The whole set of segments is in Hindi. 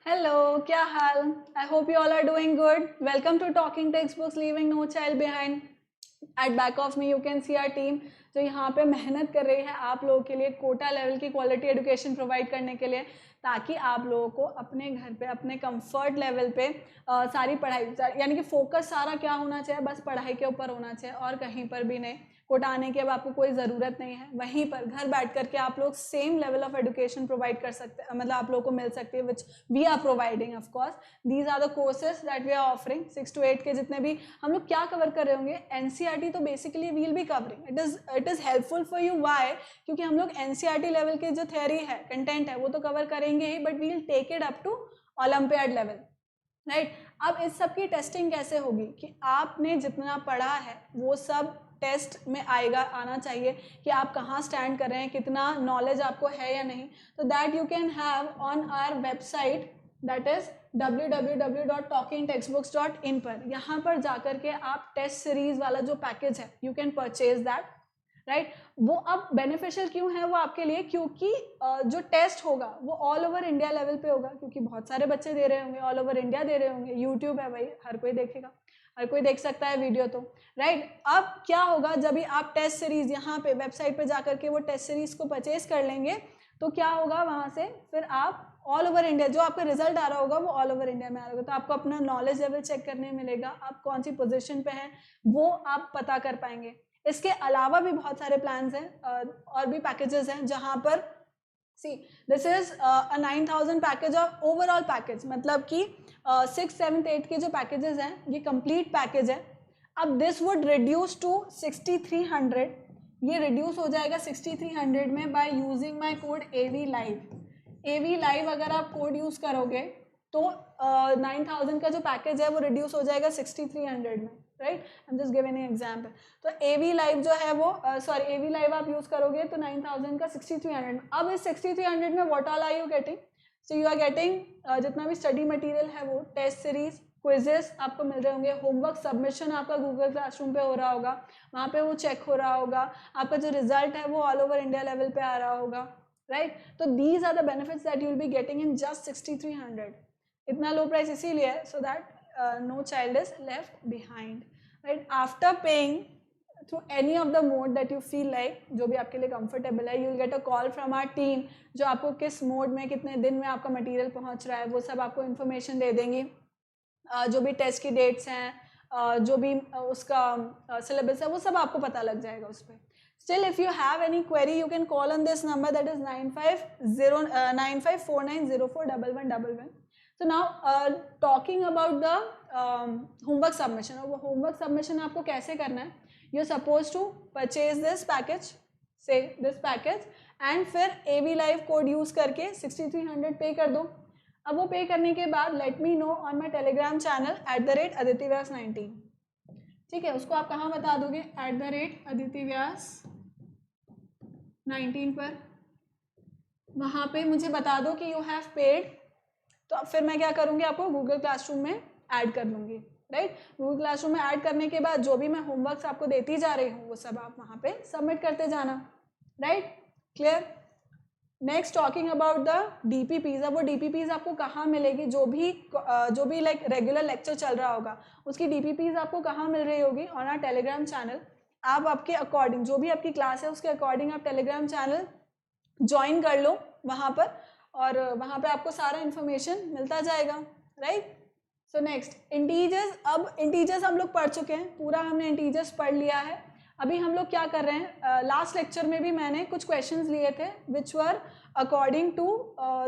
Hello, क्या हाल? I hope you all are doing good. Welcome to Talking Textbooks, Leaving No Child Behind. At back of me you can see our team जो यहाँ पे मेहनत कर रही है आप लोगों के लिए कोटा लेवल की क्वालिटी एजुकेशन प्रोवाइड करने के लिए, ताकि आप लोगों को अपने घर पे अपने कंफर्ट लेवल पे सारी पढ़ाई यानी कि फोकस सारा क्या होना चाहिए, बस पढ़ाई के ऊपर होना चाहिए और कहीं पर भी नहीं। कोटा आने की अब आपको कोई ज़रूरत नहीं है, वहीं पर घर बैठ करके आप लोग same level of education provide कर सकते हैं, मतलब आप लोगों को मिल सकती है which we are providing. Of course these are the courses that we are offering. 6 to 8 के जितने भी हम लोग क्या कवर कर रहे होंगे, एनसीईआरटी तो basically will be covering. It is helpful for you. Why? क्योंकि हम लोग एनसीईआरटी लेवल की जो थ्योरी है, कंटेंट है, वो तो कवर करेंगे ही, but we'll take it up to olympiad level, right? अब इस सब की टेस्टिंग कैसे होगी कि आपने जितना पढ़ा है वो सब टेस्ट में आना चाहिए कि आप कहाँ स्टैंड कर रहे हैं, कितना नॉलेज आपको है या नहीं। तो that you can have on our website, that is www.talkingtextbooks.in पर। यहाँ पर जाकर के आप टेस्ट सीरीज वाला जो पैकेज है you can purchase that, right? वो अब बेनिफिशियल क्यों है वो आपके लिए, क्योंकि जो टेस्ट होगा वो ऑल ओवर इंडिया लेवल पे होगा, क्योंकि बहुत सारे बच्चे दे रहे होंगे, ऑल ओवर इंडिया दे रहे होंगे। यूट्यूब है भाई, हर कोई देखेगा, हर कोई देख सकता है वीडियो, तो राइट। अब क्या होगा, जब भी आप टेस्ट सीरीज यहाँ पे वेबसाइट पे जाकर के वो टेस्ट सीरीज को परचेज कर लेंगे, तो क्या होगा वहाँ से फिर आप ऑल ओवर इंडिया जो आपका रिजल्ट आ रहा होगा वो ऑल ओवर इंडिया में आ रहा होगा। तो आपको अपना नॉलेज लेवल चेक करने मिलेगा, आप कौन सी पोजीशन पे हैं वो आप पता कर पाएंगे। इसके अलावा भी बहुत सारे प्लान्स हैं और भी पैकेजेस हैं जहाँ पर see this is a 9,000 package of overall package, मतलब कि 6, 7, 8 के जो पैकेजेस हैं ये कंप्लीट पैकेज है। अब दिस वुड रिड्यूस टू 6,300, ये रिड्यूस हो जाएगा 6,300 में by using my code AV live. AV live अगर आप कोड यूज करोगे तो 9,000 का जो पैकेज है वो रिड्यूस हो जाएगा 6,300 में, right? I am just giving an example. तो AV लाइव जो है वो AV लाइव आप यूज करोगे तो 9,000 का 6,300 में। अब इस 6,300 में what all are you getting? So you are getting जितना भी स्टडी मटेरियल है वो, टेस्ट सीरीज, क्विजेस आपको मिल रहे होंगे, होमवर्क सबमिशन आपका गूगल क्लासरूम पे हो रहा होगा, वहाँ पे वो चेक हो रहा होगा, आपका जो रिजल्ट है वो ऑल ओवर इंडिया लेवल पे आ रहा होगा, राइट? तो these are the benefits that you will be getting in just 6,300। इतना लो प्राइस इसीलिए है so that no child is left behind, right? After paying through any of the mode that you feel like, जो भी आपके लिए comfortable है, you will get a call from our team जो आपको किस मोड में कितने दिन में आपका मटेरियल पहुंच रहा है वो सब आपको इन्फॉर्मेशन दे देंगी। जो भी टेस्ट की डेट्स हैं, जो भी उसका सिलेबस है वो सब आपको पता लग जाएगा उस पर। Still, if you have any query, you can call on this number, that is 9549041111. So now talking about the homework submission, और वो homework submission आपको कैसे करना है, you're supposed to purchase this package, say this package, and फिर AV live code use करके 6,300 पे कर दो। अब वो पे करने के बाद let me know on my Telegram channel @AdityaVyas19, ठीक है? उसको आप कहाँ बता दोगे? @AdityaVyas19 पर, वहाँ पे मुझे बता दो कि यू हैव पेड। तो अब फिर मैं क्या करूँगी, आपको गूगल क्लासरूम में ऐड कर लूँगी, राइट? गूगल क्लासरूम में ऐड करने के बाद जो भी मैं होमवर्क्स आपको देती जा रही हूँ वो सब आप वहाँ पे सबमिट करते जाना, right? Clear? Next talking about the DPPs। अब वो DPPs आपको कहाँ मिलेगी? जो भी लाइक रेगुलर लेक्चर चल रहा होगा उसकी DPPs आपको कहाँ मिल रही होगी? On our Telegram channel. आप आपके अकॉर्डिंग जो भी आपकी क्लास है उसके अकॉर्डिंग आप टेलीग्राम चैनल ज्वाइन कर लो वहाँ पर, और वहाँ पे आपको सारा इन्फॉर्मेशन मिलता जाएगा, राइट? So next integers. अब इंटीजर्स हम लोग पढ़ चुके हैं, पूरा हमने इंटीजर्स पढ़ लिया है। अभी हम लोग क्या कर रहे हैं, लास्ट लेक्चर में भी मैंने कुछ क्वेश्चंस लिए थे which were according to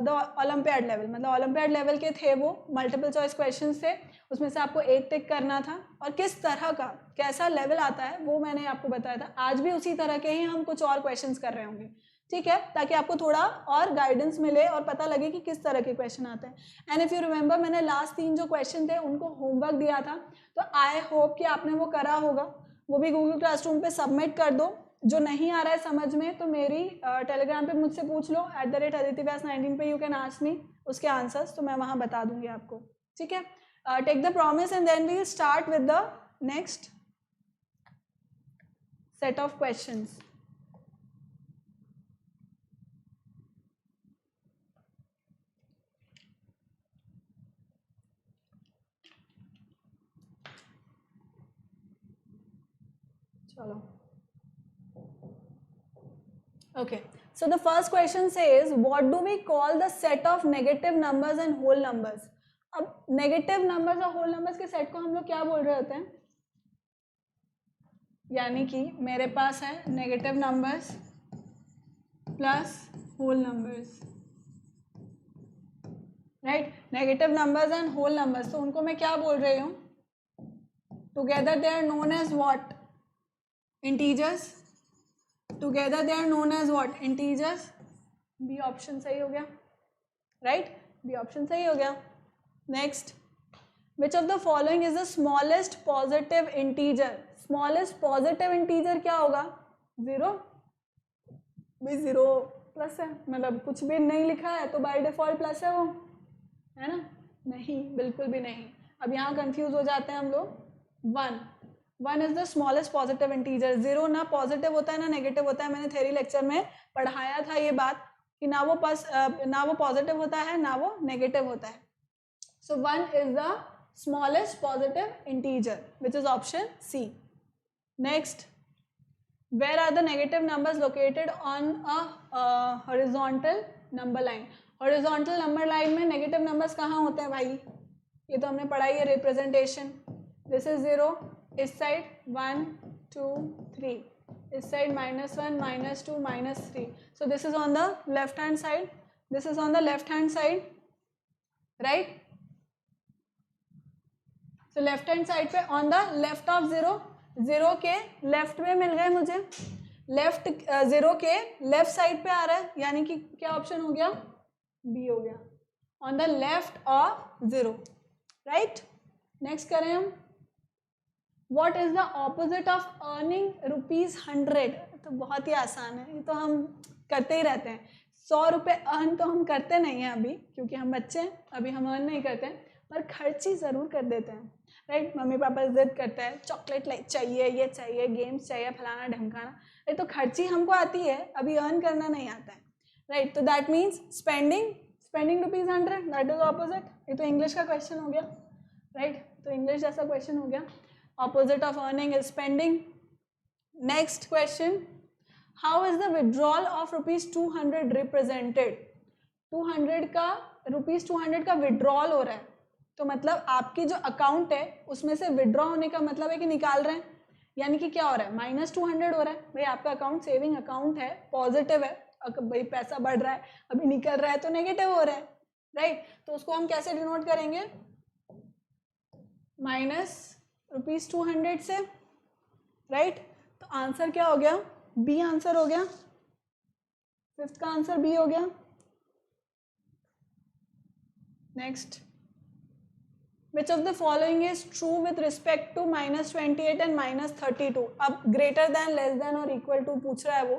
the olympiad level, मतलब ओलंपियाड लेवल के थे वो, मल्टीपल चॉइस क्वेश्चंस थे, उसमें से आपको एक टिक करना था, और किस तरह का कैसा लेवल आता है वो मैंने आपको बताया था। आज भी उसी तरह के ही हम कुछ और क्वेश्चंस कर रहे होंगे, ठीक है? ताकि आपको थोड़ा और गाइडेंस मिले और पता लगे कि किस तरह के क्वेश्चन आते हैं। एंड इफ़ यू रिमेंबर, मैंने लास्ट 3 जो क्वेश्चन थे उनको होमवर्क दिया था, तो आई होप कि आपने वो करा होगा। वो भी गूगल क्लासरूम पे सबमिट कर दो। जो नहीं आ रहा है समझ में तो मेरी टेलीग्राम पे मुझसे पूछ लो, @AdityaVyas19 पे यू कैन आस्क मी उसके आंसर्स, तो मैं वहाँ बता दूंगी आपको, ठीक है? Take the promise and then we start with the next set of questions. चलो okay, so the first question says what do we call the set of negative numbers and whole numbers. अब नेगेटिव नंबर्स और होल नंबर्स के सेट को हम लोग क्या बोल रहे होते हैं, यानी कि मेरे पास है negative numbers plus whole numbers, right, negative numbers and whole numbers, तो उनको मैं क्या बोल रही हूँ, together they are known as what, integers, together they are known as what, integers. B option सही हो गया, राइट, बी ऑप्शन सही हो गया. Next, which of the following is the smallest positive integer. Smallest positive integer क्या होगा, जीरो. भाई जीरो प्लस है, मतलब कुछ भी नहीं लिखा है तो बाय डिफॉल्ट प्लस है वो, है ना, नहीं, बिल्कुल भी नहीं. अब यहाँ कंफ्यूज हो जाते हैं हम लोग. One is the smallest positive integer. Zero ना पॉजिटिव होता है ना नेगेटिव होता है, मैंने थ्योरी लेक्चर में पढ़ाया था ये बात कि ना वो पॉजिटिव होता है ना वो नेगेटिव होता है. So one is the smallest positive integer which is option C. Next, where are the negative numbers located on a horizontal number line. horizontal number line में negative numbers कहाँ होते हैं भाई, ये तो हमने पढ़ाई है, representation. this is 0, इस साइड 1 2 3, इस side -1 -2 -3. so this is on the left hand side, this is on the left hand side, right. so left hand side पे on the left of 0, 0 के लेफ्ट में मिल गए मुझे, लेफ्ट 0 के लेफ्ट साइड पे आ रहा है, यानी कि क्या ऑप्शन हो गया, बी हो गया, on the left of 0, right. Next करें हम, what is the opposite of earning ₹100. तो बहुत ही आसान है, ये तो हम करते ही रहते हैं. 100 रुपये अर्न तो हम करते नहीं हैं अभी, क्योंकि हम बच्चे हैं, अभी हम अर्न नहीं करते हैं, पर खर्ची ज़रूर कर देते हैं, राइट. मम्मी पापा जिद करते हैं चॉकलेट चाहिए, ये चाहिए, गेम्स चाहिए, फलाना ढमकाना, ये तो खर्ची हमको आती है, अभी अर्न करना नहीं आता है, राइट. तो that means spending ₹100, that is opposite. ये तो इंग्लिश का क्वेश्चन हो गया, राइट, तो इंग्लिश जैसा क्वेश्चन हो गया. Opposite of earning is spending. Next question, how is the withdrawal of ₹200 represented. 200 का ₹200 का विड्रॉल हो रहा है, तो मतलब आपकी जो अकाउंट है उसमें से विड्रॉ होने का मतलब है कि निकाल रहे हैं, यानी कि क्या हो रहा है, -200 हो रहा है. भाई आपका अकाउंट सेविंग अकाउंट है, पॉजिटिव है, भाई पैसा बढ़ रहा है, अभी निकल रहा है तो नेगेटिव हो रहा है, राइट. तो उसको हम कैसे डिनोट करेंगे, -200 से, राइट. तो आंसर क्या हो गया, बी आंसर हो गया, फिफ्थ का आंसर बी हो गया. Next, which of the following is true with respect to -28 and -32. अब ग्रेटर देन, लेस देन और इक्वल टू पूछ रहा है वो,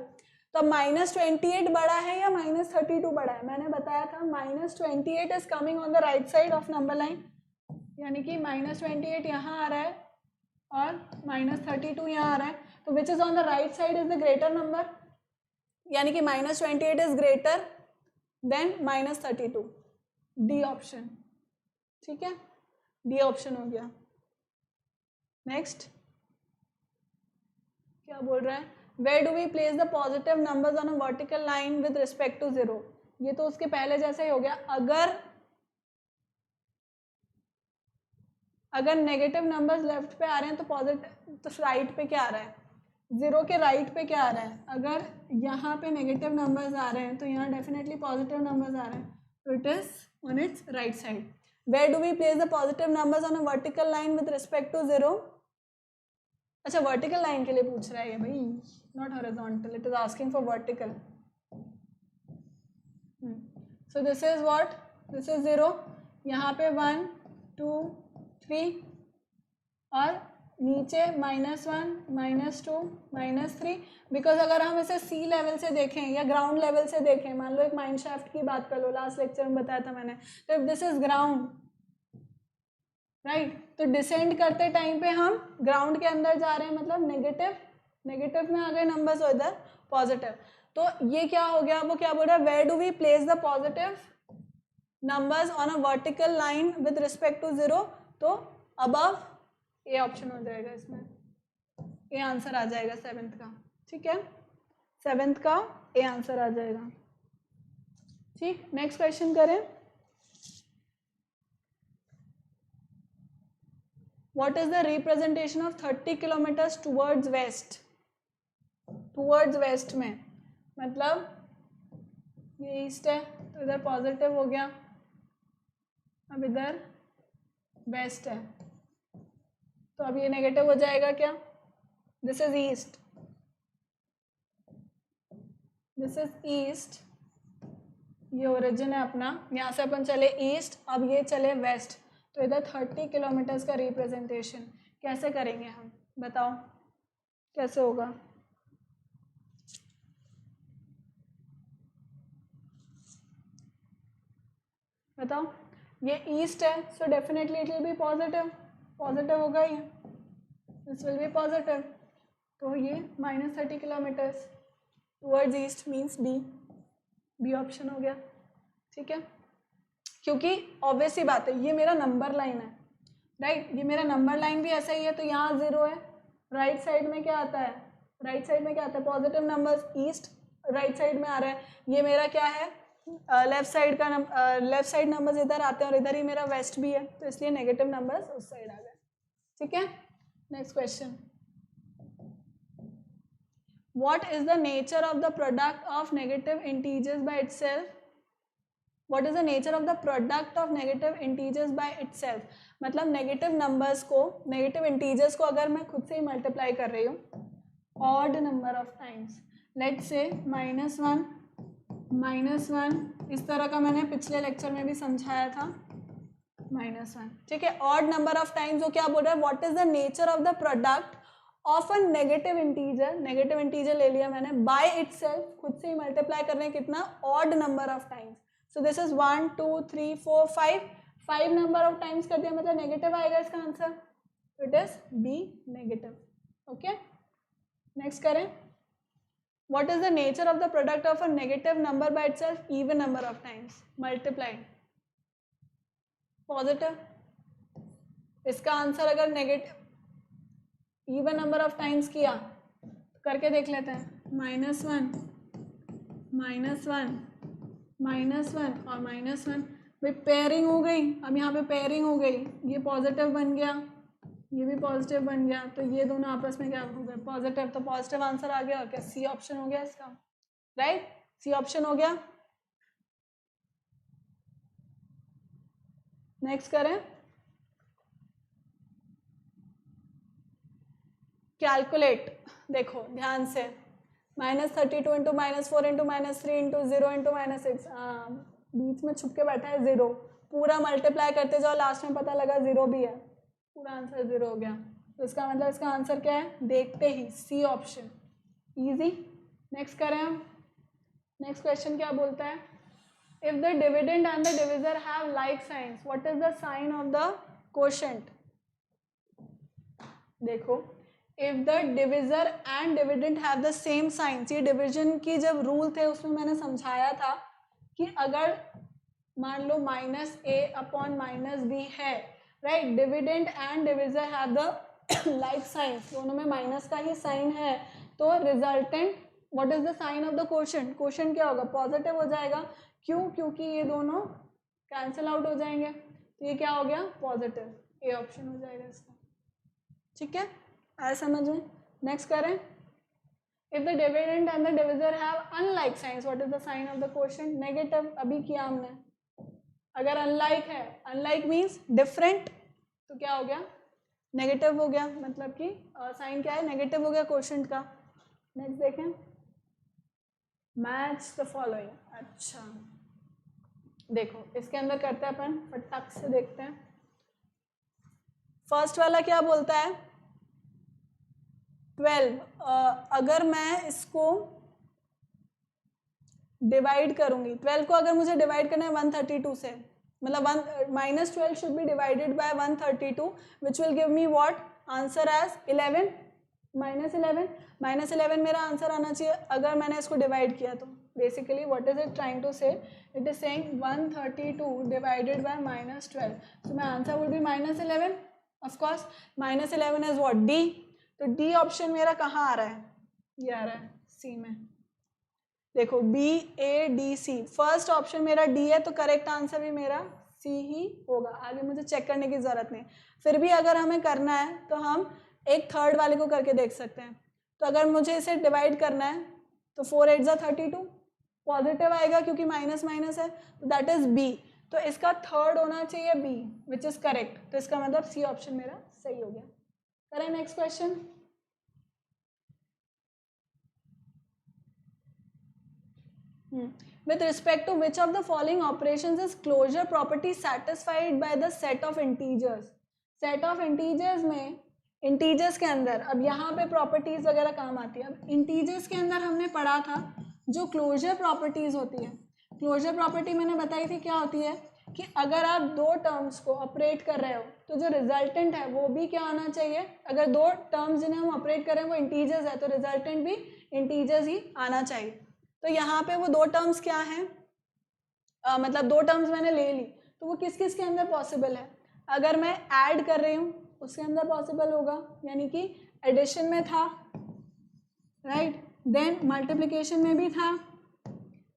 तो -28 बड़ा है या -32 बड़ा है. मैंने बताया था -28 is coming on the right side of number line, यानी कि -28 यहाँ आ रहा है और -32 यहाँ आ रहा है, तो which is on the right side is the greater number, यानी कि -28 is greater than -32. D option, ठीक है, डी ऑप्शन हो गया. नेक्स्ट क्या बोल रहा है, where do we place the positive numbers on a vertical line with respect to 0. ये तो उसके पहले जैसा ही हो गया. अगर नेगेटिव नंबर्स लेफ्ट पे आ रहे हैं तो पॉजिटिव, तो राइट पे क्या आ रहा है, 0 के राइट पे क्या आ रहा है. अगर यहाँ पे नेगेटिव नंबर्स आ रहे हैं तो यहाँ डेफिनेटली पॉजिटिव नंबर्स आ रहे हैं, तो it is on it's right side. Where do we place the positive numbers on a vertical line with respect to 0? अच्छा, vertical line के लिए पूछ रहा है ये भाई, not horizontal. It is asking for vertical. So this is what? This is 0. यहाँ पे 1 2 3 और नीचे -1 -2 -3. बिकॉज अगर हम इसे सी लेवल से देखें या ग्राउंड लेवल से देखें, मान लो एक माइन शाफ्ट की बात कर लो, लास्ट लेक्चर में बताया था मैंने, तो if this is ground, right, तो डिसेंड करते टाइम पे हम ग्राउंड के अंदर जा रहे हैं, मतलब नेगेटिव में आ गए नंबर्स और इधर पॉजिटिव. तो ये क्या हो गया, वो क्या बोल रहा है, where do we place the positive numbers on a vertical line with respect to 0. तो अबव ए ऑप्शन हो जाएगा इसमें. ए आंसर आ जाएगा 7th का। ठीक है, 7th का ए आंसर आ जाएगा। ठीक, नेक्स्ट क्वेश्चन करें। What is the representation of 30 kilometers towards west? Towards west में मतलब ये ईस्ट है तो इधर पॉजिटिव हो गया, अब इधर वेस्ट है तो अब ये नेगेटिव हो जाएगा क्या? This is east, this is east, ये ओरिजिन है अपना, यहाँ से अपन चले ईस्ट, अब ये चले वेस्ट, तो इधर 30 किलोमीटर्स का रिप्रेजेंटेशन कैसे करेंगे हम, बताओ कैसे होगा? बताओ, ये ईस्ट है so definitely it will be positive, positive होगा ये, दिस विल बी पॉजिटिव, तो ये -30 kilometers towards east means B option हो गया। ठीक है, क्योंकि ऑब्वियस ही बात है ये मेरा नंबर लाइन है, राइट, ये मेरा नंबर लाइन भी ऐसा ही है, तो यहाँ 0 है, राइट साइड में क्या आता है, राइट साइड में क्या आता है, positive numbers, east right side में आ रहा है, ये मेरा क्या है लेफ्ट साइड का लेफ्ट साइड नंबर्स इधर आते हैं और इधर ही मेरा वेस्ट भी है, तो इसलिए नेगेटिव नंबर्स उस साइड आ गए। ठीक है, next question, what is the nature of the product of negative integers by itself? What is the nature of the product of negative integers by itself? मतलब नेगेटिव नंबर्स को, नेगेटिव इंटीजर्स को अगर मैं खुद से ही मल्टीप्लाई कर रही हूँ odd number of times, let's say -1 -1, इस तरह का मैंने पिछले लेक्चर में भी समझाया था, -1। ठीक है, ऑड नंबर ऑफ टाइम्स वो क्या बोल रहा है, what is the nature of the product of a negative integer, negative integer ले लिया मैंने, बाय इटसेल्फ, खुद से ही मल्टीप्लाई कर रहे हैं कितना, odd number of times, so this is 1 2 3 4 5 number of times कर दिया, मतलब नेगेटिव आएगा इसका answer, it is be negative. Okay, next करें, what is the nature of the product of a negative number by itself even number of times multiplied, positive, इसका आंसर अगर negative even number of times किया तो करके देख लेते हैं, -1 -1 -1 और -1, भाई पेयरिंग हो गई, अब यहाँ पे पेयरिंग हो गई, ये पॉजिटिव बन गया, ये भी पॉजिटिव बन गया, तो ये दोनों आपस में क्या हो गए, पॉजिटिव, तो पॉजिटिव आंसर आ गया, और क्या सी ऑप्शन हो गया इसका, राइट, सी ऑप्शन हो गया। नेक्स्ट करें, कैलकुलेट, देखो ध्यान से, -32 इंटू -4 इंटू -3 इंटू 0 इंटू -6, बीच में छुप के बैठा है 0, पूरा मल्टीप्लाई करते जाओ, लास्ट में पता लगा 0 भी है, पूरा आंसर 0 हो गया, तो इसका मतलब इसका आंसर क्या है, देखते ही सी ऑप्शन, इजी। नेक्स्ट करें हम, नेक्स्ट क्वेश्चन क्या बोलता है, if the dividend and the divisor have like signs, what is the sign of the quotient? देखो, if the divisor and dividend have the same signs, ये डिविजन की जब रूल थे उसमें मैंने समझाया था कि अगर मान लो -a/-b है, right, dividend and divisor have the like signs, दोनों में माइनस का ही साइन है, तो resultant what is the sign of the quotient, quotient क्या होगा, पॉजिटिव हो जाएगा, क्यों, क्योंकि ये दोनों कैंसिल आउट हो जाएंगे, तो ये क्या हो गया, पॉजिटिव, ए ऑप्शन हो जाएगा इसका। ठीक है, आया समझ में। नेक्स्ट करें, if the dividend and the divisor have unlike signs, what is the sign of the quotient, negative, अभी किया हमने, अगर अनलाइक है, अनलाइक मीन्स डिफरेंट, तो क्या हो गया, नेगेटिव हो गया, मतलब कि साइन क्या है, नेगेटिव हो गया कोशेंट का। नेक्स्ट देखें, मैच द फॉलोइंग, अच्छा देखो इसके अंदर करते हैं अपन, फटाक से देखते हैं, फर्स्ट वाला क्या बोलता है, 12, अगर मैं इसको डिवाइड करूंगी, 12 को अगर मुझे डिवाइड करना है 132 से, मतलब -12 should be divided by 132 which will give me what answer as 11, -11 मेरा आंसर आना चाहिए अगर मैंने इसको डिवाइड किया, तो basically what is it trying to say, it is saying 132 divided by -12, so my answer would be -11, of course -11 is what, D, तो डी ऑप्शन मेरा कहाँ आ रहा है, ये आ रहा है सी में। देखो B A D C, first option मेरा डी है तो करेक्ट आंसर भी मेरा सी ही होगा, आगे मुझे चेक करने की जरूरत नहीं। फिर भी अगर हमें करना है तो हम एक थर्ड वाले को करके देख सकते हैं। तो अगर मुझे इसे डिवाइड करना है तो 4 8 32 पॉजिटिव आएगा क्योंकि माइनस माइनस है, तो दैट इज बी। तो इसका थर्ड होना चाहिए बी विच इज करेक्ट, तो इसका मतलब सी ऑप्शन मेरा सही हो गया। करें next question. With respect to which of the following operations is closure property satisfied by the set of integers? Set of integers में integers के अंदर अब यहाँ पे properties वगैरह काम आती है। अब integers के अंदर हमने पढ़ा था जो closure properties होती है। closure property मैंने बताई थी क्या होती है कि अगर आप दो टर्म्स को ऑपरेट कर रहे हो तो जो रिजल्टेंट है वो भी क्या आना चाहिए, अगर दो टर्म्स जिन्हें हम ऑपरेट कर रहे हैं वो इंटीजर्स है तो रिजल्टेंट भी इंटीजर्स ही आना चाहिए। तो यहाँ पे वो दो टर्म्स क्या हैं, मतलब दो टर्म्स मैंने ले ली तो वो किस किस के अंदर पॉसिबल है, अगर मैं ऐड कर रही हूँ उसके अंदर पॉसिबल होगा, यानी कि एडिशन में था, राइट, देन मल्टीप्लिकेशन में भी था,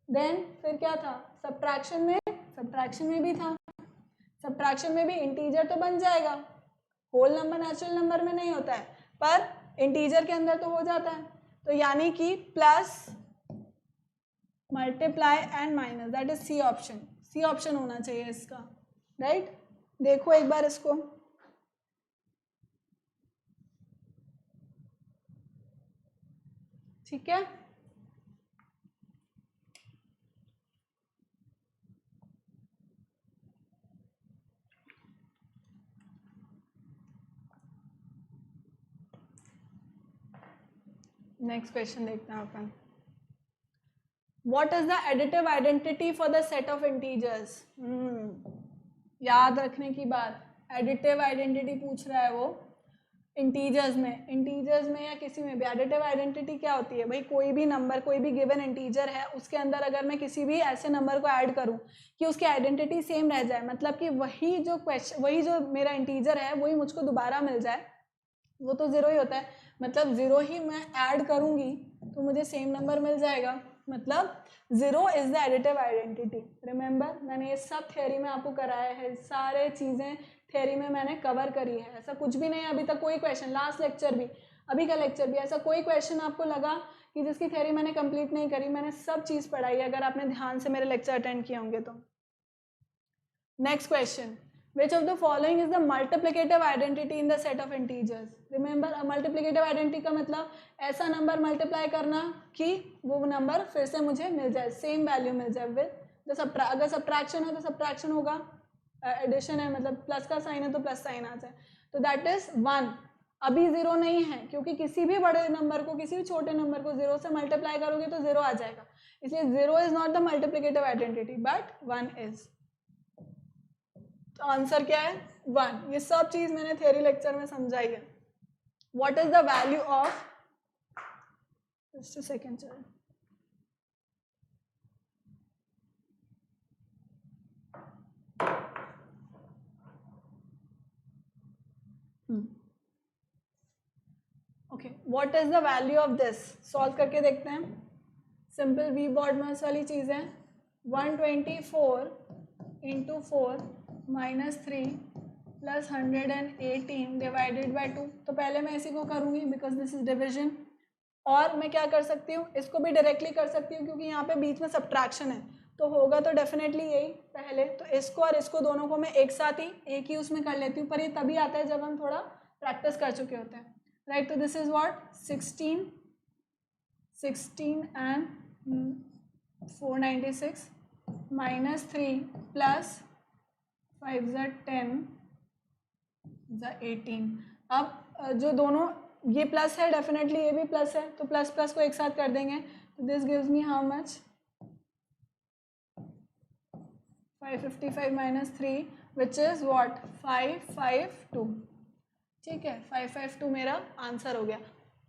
देन फिर क्या था सब्ट्रैक्शन में भी था। सब्ट्रैक्शन में भी इंटीजर तो बन जाएगा, होल नंबर नेचुरल नंबर में नहीं होता है पर इंटीजर के अंदर तो हो जाता है। तो यानी कि plus multiply and minus, that is C option. C option होना चाहिए इसका, राइट। देखो एक बार इसको, ठीक है। नेक्स्ट क्वेश्चन देखते हैं अपन। What is the additive identity for the set of integers? याद रखने की बात, एडिटिव आइडेंटिटी पूछ रहा है वो इंटीजर्स में या किसी में भी। एडिटिव आइडेंटिटी क्या होती है भाई, कोई भी नंबर, कोई भी गिवन इंटीजर है उसके अंदर अगर मैं किसी भी ऐसे नंबर को ऐड करूं कि उसकी आइडेंटिटी सेम रह जाए, मतलब कि वही जो मेरा इंटीजर है वही मुझको दोबारा मिल जाए, वो तो जीरो ही होता है, मतलब जीरो ही मैं ऐड करूंगी तो मुझे सेम नंबर मिल जाएगा, मतलब zero is the additive identity. Remember मैंने ये सब थ्योरी में आपको कराया है, सारे चीज़ें थ्योरी में मैंने कवर करी है, ऐसा कुछ भी नहीं अभी तक कोई क्वेश्चन, लास्ट लेक्चर भी अभी का लेक्चर भी ऐसा कोई क्वेश्चन आपको लगा कि जिसकी थ्योरी मैंने कंप्लीट नहीं करी, मैंने सब चीज़ पढ़ाई है अगर आपने ध्यान से मेरे लेक्चर अटेंड किए होंगे तो। Next question, which of the following is the multiplicative identity in the set of integers? Remember multiplicative identity का मतलब ऐसा नंबर मल्टीप्लाई करना कि वो नंबर फिर से मुझे मिल जाए, सेम वैल्यू मिल जाए विद द अगर सब्ट्रैक्शन है तो सब्ट्रैक्शन होगा, एडिशन है मतलब प्लस का साइन है तो प्लस साइन आ जाए, तो दैट इज 1। अभी जीरो नहीं है क्योंकि किसी भी बड़े नंबर को किसी भी छोटे नंबर को जीरो से मल्टीप्लाई करोगे तो जीरो आ जाएगा, इसलिए zero is not the multiplicative identity but 1 is. तो आंसर क्या है 1। ये सब चीज मैंने थ्योरी लेक्चर में समझाई है। What is the value of, just a second sir, okay, what is the value of this, solve करके देखते हैं। सिंपल वी बॉडमस वाली चीज है, 124 इंटू 4 -3 प्लस 118 डिवाइडेड बाई 2। तो पहले मैं इसी को करूँगी बिकॉज दिस इज डिविजन, और मैं क्या कर सकती हूँ इसको भी डायरेक्टली कर सकती हूँ क्योंकि यहाँ पे बीच में सब्ट्रैक्शन है, तो होगा तो डेफिनेटली यही पहले, तो इसको और इसको दोनों को मैं एक साथ ही एक ही उसमें कर लेती हूँ, पर ये तभी आता है जब हम थोड़ा प्रैक्टिस कर चुके होते हैं, राइट। तो this is what 16 and 496 -3 plus 5 + 10 = 18। अब जो दोनों ये प्लस है डेफिनेटली ये भी प्लस है, तो प्लस प्लस को एक साथ कर देंगे, तो this gives me how much 555 - 3 which is what 552। ठीक है, 552 मेरा आंसर हो गया।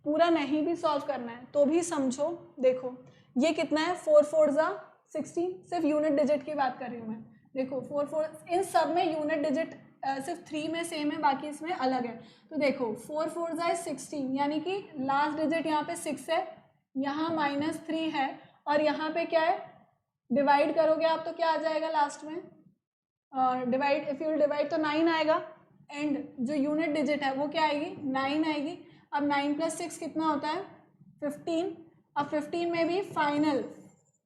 पूरा नहीं भी सॉल्व करना है तो भी समझो, देखो ये कितना है 4 4 = 16, सिर्फ यूनिट डिजिट की बात कर रही हूँ मैं। देखो 4 4 इन सब में यूनिट डिजिट सिर्फ 3 में सेम है, बाकी इसमें अलग है। तो देखो 4 4 ज़ा 16, यानी कि लास्ट डिजिट यहाँ पे 6 है, यहाँ -3 है, और यहाँ पे क्या है, डिवाइड करोगे आप तो क्या आ जाएगा लास्ट में, डिवाइड, इफ यू डिवाइड तो 9 आएगा, एंड जो यूनिट डिजिट है वो क्या आएगी, 9 आएगी। अब 9 + 6 कितना होता है, 15। अब 15 में भी फाइनल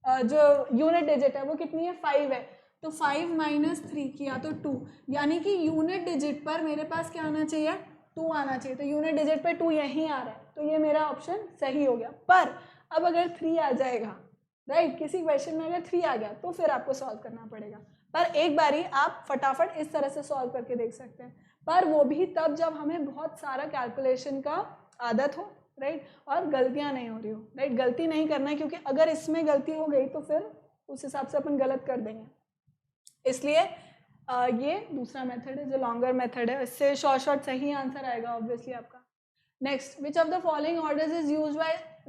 जो यूनिट डिजिट है वो कितनी है, 5 है, तो 5 - 3 किया तो 2, यानी कि यूनिट डिजिट पर मेरे पास क्या आना चाहिए, 2 आना चाहिए। तो यूनिट डिजिट पर 2 यहीं आ रहा है, तो ये मेरा ऑप्शन सही हो गया। पर अब अगर 3 आ जाएगा, राइट, किसी क्वेश्चन में अगर 3 आ गया तो फिर आपको सॉल्व करना पड़ेगा। पर एक बारी आप फटाफट इस तरह से सॉल्व करके देख सकते हैं, पर वो भी तब जब हमें बहुत सारा कैलकुलेशन का आदत हो, राइट, और गलतियां नहीं हो रही हो, राइट। गलती नहीं करना है, क्योंकि अगर इसमें गलती हो गई तो फिर उस हिसाब से अपन गलत कर देंगे। इसलिए ये दूसरा मेथड है जो लॉन्गर मेथड है, इससे शॉर्ट सही आंसर आएगा ऑब्वियसली आपका। Next, which of the following orders is use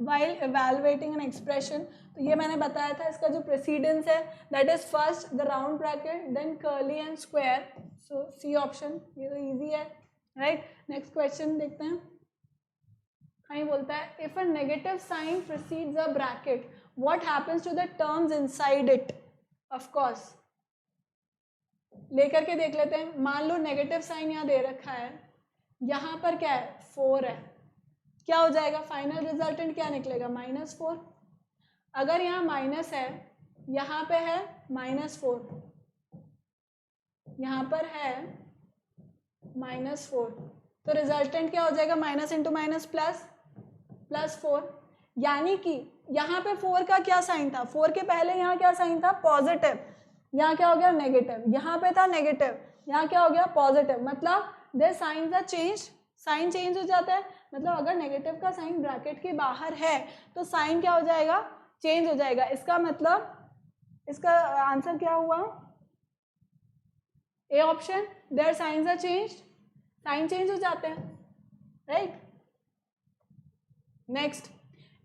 while evaluating an expression। तो ये मैंने बताया था, इसका जो प्रेसिडेंस है that is first the round bracket, then curly and square, so C option, ये तो इजी है, राइट। नेक्स्ट क्वेश्चन देखते हैं। हाँ, बोलता है if a negative sign precedes a bracket what happens to the terms inside it. Of course लेकर के देख लेते हैं। मान लो नेगेटिव साइन यहाँ दे रखा है, यहाँ पर क्या है, 4 है, क्या हो जाएगा, फाइनल रिजल्टेंट क्या निकलेगा, -4। अगर यहाँ माइनस है, यहाँ पे है -4, यहाँ पर है -4, तो रिजल्टेंट क्या हो जाएगा, माइनस इंटू माइनस प्लस, +4। यानी कि यहाँ पे 4 का क्या साइन था, 4 के पहले यहाँ क्या साइन था, पॉजिटिव, यहाँ क्या हो गया, नेगेटिव, यहाँ पे था नेगेटिव, यहाँ क्या हो गया, पॉजिटिव, मतलब their signs are change, sign change हो जाता है। मतलब अगर नेगेटिव का साइन ब्रैकेट के बाहर है तो साइन क्या हो जाएगा, चेंज हो जाएगा। इसका मतलब इसका आंसर क्या हुआ, A option, their signs are change, sign change हो जाते हैं, right. Next,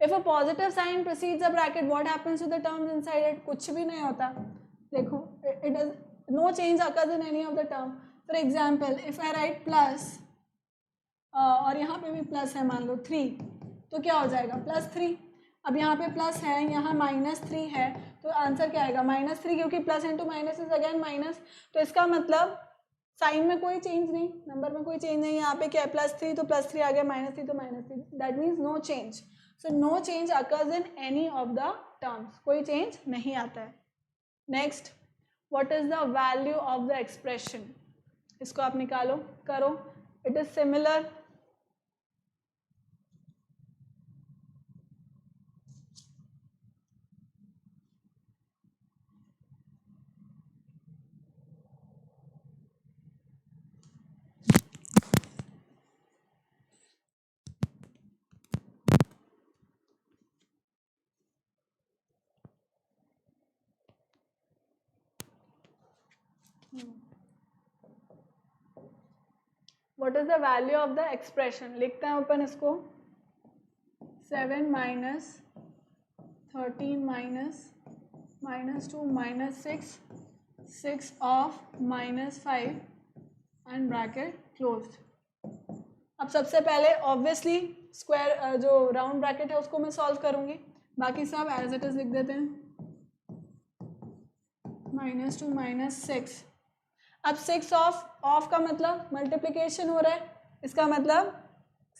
if a positive sign precedes a bracket what happens to the terms inside it. कुछ भी नहीं होता, देखो, it is no change occurs in any of the term. For example if I write plus, और यहाँ पे भी प्लस है, मान लो 3, तो क्या हो जाएगा, +3। अब यहाँ पे प्लस है, यहाँ -3 है, तो आंसर क्या आएगा, -3, क्योंकि plus into minus is again minus. तो इसका मतलब साइन में कोई चेंज नहीं, नंबर में कोई चेंज नहीं। यहाँ पे क्या है, +3 तो +3 आ गया, -3 तो -3, that means no change. So no change occurs in any of the terms, कोई चेंज नहीं आता है। Next, what is the value of the expression, इसको आप निकालो, करो। It is similar, what is the value of the expression, लिखते हैं अपन इसको, 7 - 13 -2 -6 6 of -5 एंड ब्रैकेट क्लोज्ड। अब सबसे पहले ऑब्वियसली स्क्वायर जो राउंड ब्रैकेट है उसको मैं सॉल्व करूंगी, बाकी सब एज इट इज लिख देते हैं, -2 -6। अब 6 ऑफ का मतलब मल्टीप्लिकेशन हो रहा है, इसका मतलब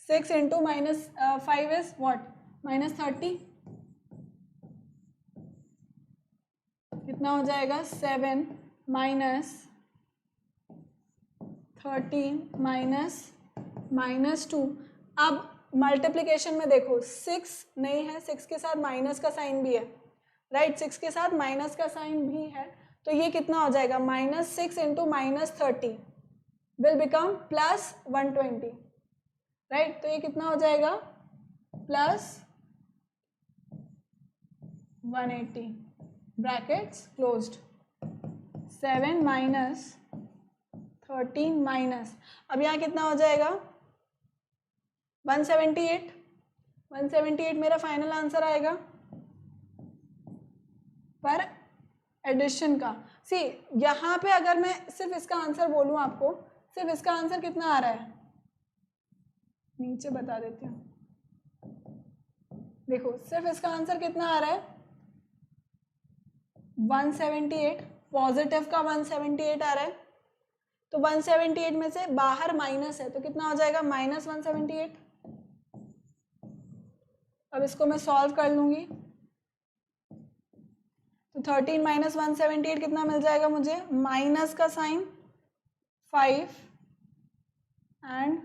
6 इंटू -5 इज व्हाट, -30। कितना हो जाएगा, 7 - 13 -2। अब मल्टीप्लिकेशन में देखो 6 नहीं है, 6 के साथ माइनस का साइन भी है, राइट, 6 के साथ माइनस का साइन भी है, तो ये कितना हो जाएगा, -6 इंटू -30 विल बिकम +120, राइट। तो ये कितना हो जाएगा, +180, ब्रैकेट्स क्लोज्ड। 7 - 13 माइनस, अब यहाँ कितना हो जाएगा, 178, 178 मेरा फाइनल आंसर आएगा। पर एडिशन का सी, यहाँ पे अगर मैं सिर्फ इसका आंसर बोलूँ आपको, सिर्फ इसका आंसर कितना आ रहा है, नीचे बता देती हूँ। देखो सिर्फ इसका आंसर कितना आ रहा है 178, पॉजिटिव का 178 आ रहा है। तो 178 में से बाहर माइनस है तो कितना हो जाएगा -178। अब इसको मैं सॉल्व कर लूंगी तो 13 माइनस 178 कितना मिल जाएगा मुझे, माइनस का साइन 5 एंड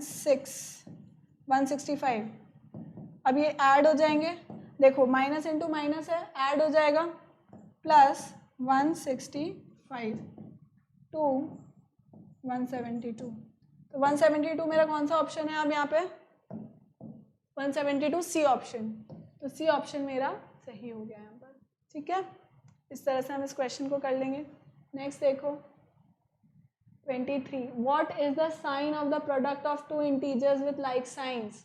6 165। अब ये ऐड हो जाएंगे, देखो माइनस इंटू माइनस है, ऐड हो जाएगा प्लस 165 टू 172। तो 172 मेरा कौन सा ऑप्शन है अब यहाँ पे, 172 सी ऑप्शन। तो सी ऑप्शन मेरा सही हो गया यहाँ पर। ठीक है, इस तरह से हम इस क्वेश्चन को कर लेंगे। नेक्स्ट देखो 23, what is the sign of the product of two integers with like signs?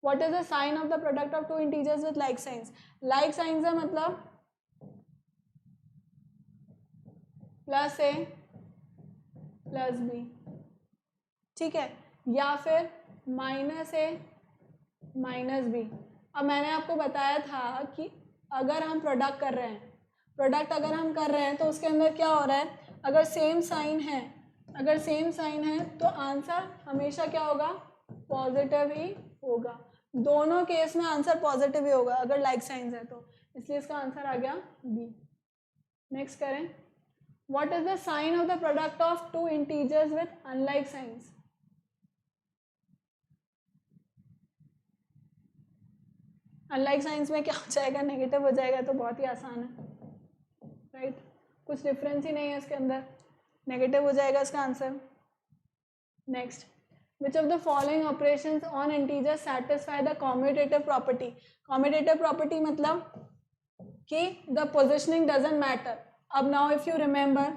What is the sign of the product of two integers with like signs? Like signs है मतलब प्लस ए प्लस बी, ठीक है, या फिर माइनस ए माइनस बी। अब मैंने आपको बताया था कि अगर हम प्रोडक्ट कर रहे हैं, प्रोडक्ट अगर हम कर रहे हैं तो उसके अंदर क्या हो रहा है, अगर सेम साइन है, अगर सेम साइन है तो आंसर हमेशा क्या होगा, पॉजिटिव ही होगा। दोनों केस में आंसर पॉजिटिव ही होगा अगर लाइक साइंस है तो, इसलिए इसका आंसर आ गया बी। नेक्स्ट करें, what is the sign of the product of two integers with unlike signs? Unlike signs में क्या हो जाएगा, नेगेटिव हो जाएगा। तो बहुत ही आसान है, राइट, कुछ डिफरेंस ही नहीं है इसके अंदर, नेगेटिव हो जाएगा इसका answer. Next, which of the following operations on integer satisfy the commutative property? Commutative property मतलब कि द पोजिशनिंग डजंट मैटर। अब now if you remember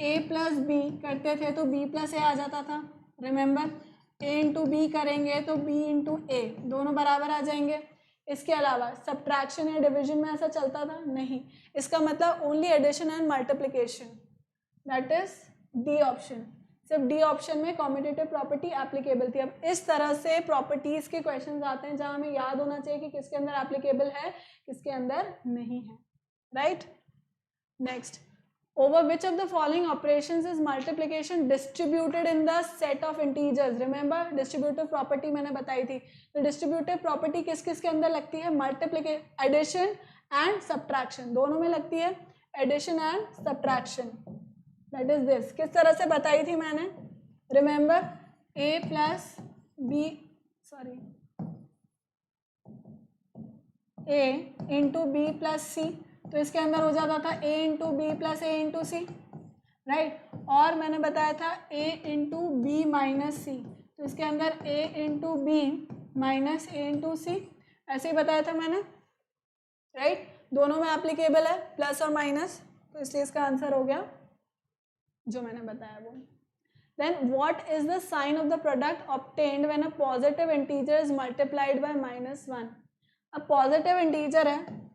A plus B करते थे तो बी प्लस ए आ जाता था, रिमेंबर, ए इंटू बी करेंगे तो बी इंटू ए, दोनों बराबर आ जाएंगे। इसके अलावा सब्ट्रैक्शन या डिवीजन में ऐसा चलता था नहीं, इसका मतलब only addition and multiplication, that is D option. सिर्फ डी ऑप्शन में कॉम्यूटेटिव प्रॉपर्टी एप्लीकेबल थी। अब इस तरह से प्रॉपर्टीज के क्वेश्चंस आते हैं जहां हमें याद होना चाहिए कि किसके अंदर एप्लीकेबल है किसके अंदर नहीं है, right. Next, over which of the following operations is multiplication distributed in the set of integers? remember distributive property मैंने बताई थी, तो distributive property किस किस के अंदर लगती है, multiplication, addition and subtraction, दोनों में लगती है, addition and subtraction, that is this। किस तरह से बताई थी मैंने, remember a plus b, sorry, a into b plus c, तो इसके अंदर हो जाता था a into B plus A into C, right. और मैंने बताया था a into B minus C, तो इसके अंदर a into B minus A into C, ऐसे ही बताया था मैंने, राइट। दोनों में एप्लीकेबल है प्लस और माइनस, तो इसलिए इसका आंसर हो गया जो मैंने बताया वो। Then what is the sign of the product obtained when a positive integer is multiplied by -1? अब पॉजिटिव इंटीजर है,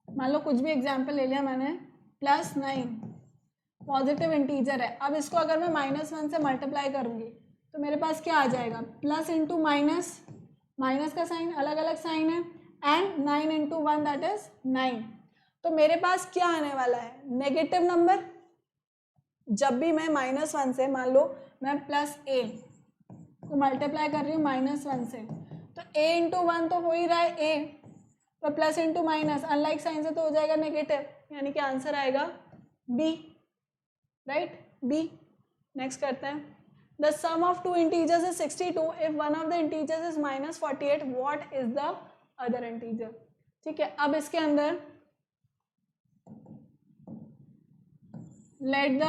मान लो कुछ भी एग्जाम्पल ले लिया मैंने, +9 पॉजिटिव इंटीजर है। अब इसको अगर मैं -1 से मल्टीप्लाई करूंगी तो मेरे पास क्या आ जाएगा, प्लस इंटू माइनस, माइनस का साइन अलग अलग साइन है, एंड 9 इंटू 1 दैट इज 9। तो मेरे पास क्या आने वाला है, नेगेटिव नंबर। जब भी मैं -1 से, मान लो मैं प्लस ए को मल्टीप्लाई कर रही हूँ -1 से, तो a इंटू 1 तो हो ही रहा है a, तो plus into minus unlike sign से तो हो जाएगा नेगेटिव, यानी कि आंसर आएगा बी, राइट, बी। नेक्स्ट करते हैं, the sum of two integers is 62 if one of the integers is -48, what is the other integer? ठीक है, अब इसके अंदर लेट द